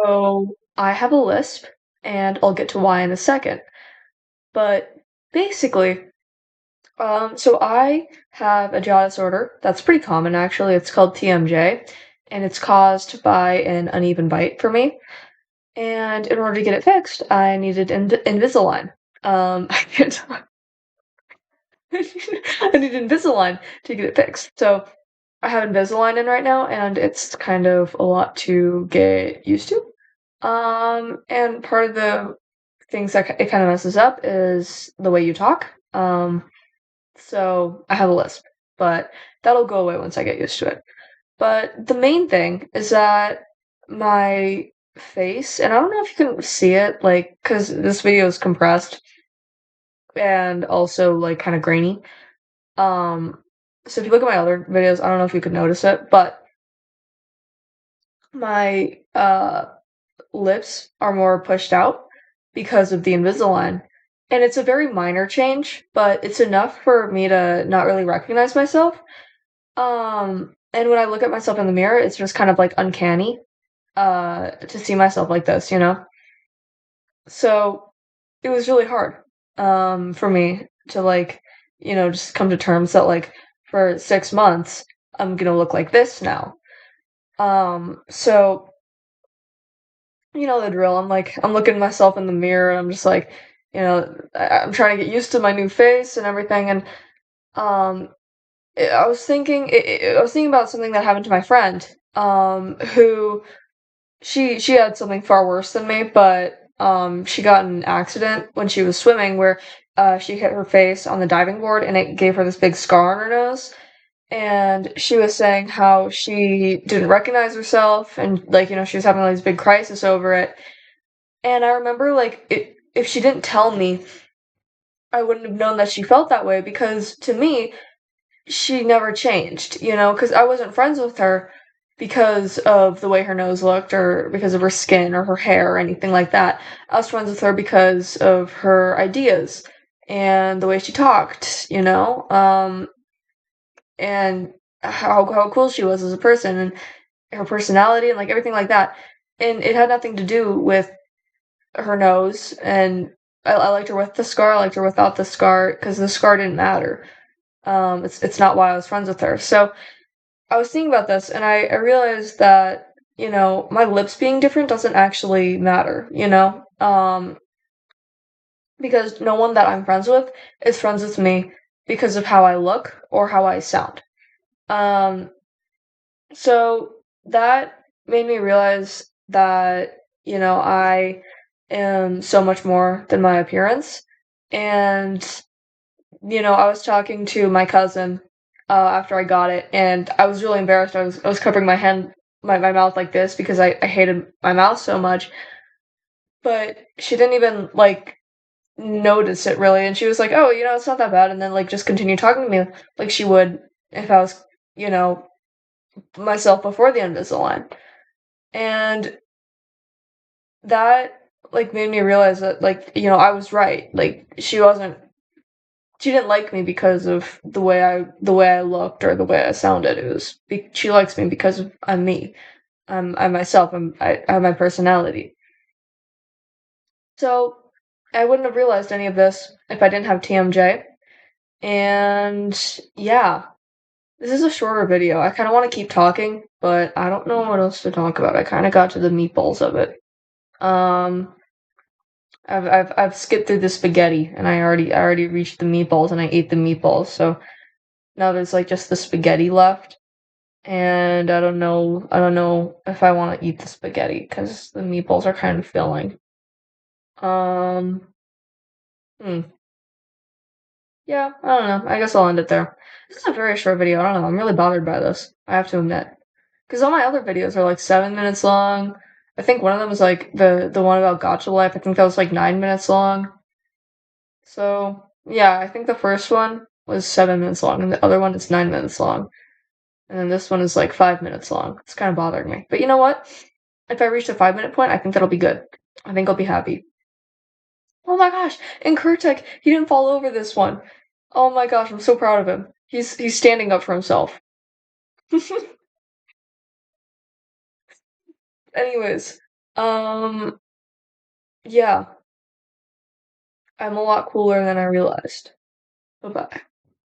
So I have a lisp, and I'll get to why in a second. But basically, so I have a jaw disorder that's pretty common actually. It's called TMJ, and it's caused by an uneven bite for me. And in order to get it fixed, I needed Invisalign. I can't. I need Invisalign to get it fixed. So I have Invisalign in right now, and it's kind of a lot to get used to. And part of the things that it kind of messes up is the way you talk. So I have a lisp, but that'll go away once I get used to it. But the main thing is that my face, and I don't know if you can see it, like, because this video is compressed and also like kind of grainy. Um, so if you look at my other videos, I don't know if you could notice it, but my lips are more pushed out because of the Invisalign. And it's a very minor change, but it's enough for me to not really recognize myself. And when I look at myself in the mirror, it's just kind of like uncanny, to see myself like this, you know? So it was really hard, for me to like, just come to terms that like for 6 months, I'm gonna look like this now. So you know the drill. I'm looking at myself in the mirror and I'm just like, I'm trying to get used to my new face and everything. And um, I was thinking about something that happened to my friend, who she had something far worse than me, but she got in an accident when she was swimming where she hit her face on the diving board and it gave her this big scar on her nose. And she was saying how she didn't recognize herself and like, she was having all these big crisis over it. And I remember, like, if she didn't tell me, I wouldn't have known that she felt that way because to me, she never changed, because I wasn't friends with her because of the way her nose looked or because of her skin or her hair or anything like that. I was friends with her because of her ideas and the way she talked, and how cool she was as a person and her personality and like everything like that. And it had nothing to do with her nose, and I liked her with the scar. I liked her without the scar because the scar didn't matter. It's not why I was friends with her. So I was thinking about this, and I realized that my lips being different doesn't actually matter. Because no one that I'm friends with is friends with me because of how I look or how I sound. Um, so that made me realize that I am so much more than my appearance. And, I was talking to my cousin after I got it, and I was really embarrassed. I was covering my mouth like this because I hated my mouth so much. But she didn't even like notice it really, and she was like, "Oh, it's not that bad," and then like just continued talking to me like she would if I was, you know, myself before the Invisalign. And that like made me realize that like I was right. Like she didn't like me because of the way I looked or the way I sounded. She likes me because I'm me. I'm myself. I have my personality. So I wouldn't have realized any of this if I didn't have TMJ. And yeah, this is a shorter video. I kind of want to keep talking, but I don't know what else to talk about. I kind of got to the meatballs of it. Um, I've skipped through the spaghetti, and I already reached the meatballs, and I ate the meatballs. So now there's like just the spaghetti left, and I don't know if I want to eat the spaghetti because the meatballs are kind of filling. Um, hmm. Yeah, I don't know. I guess I'll end it there. This is a very short video. I don't know. I'm really bothered by this. I have to admit, because all my other videos are like 7 minutes long. I think one of them was like the one about Gotcha Life. I think that was like 9 minutes long. So yeah, I think the first one was 7 minutes long, and the other one is 9 minutes long, and then this one is like 5 minutes long. It's kind of bothering me. But you know what? If I reach the 5 minute point, I think that'll be good. I think I'll be happy. Oh my gosh! And Kurtek, he didn't fall over this one. Oh my gosh, I'm so proud of him. He's standing up for himself. Anyways, Um, yeah, I'm a lot cooler than I realized. Bye-bye.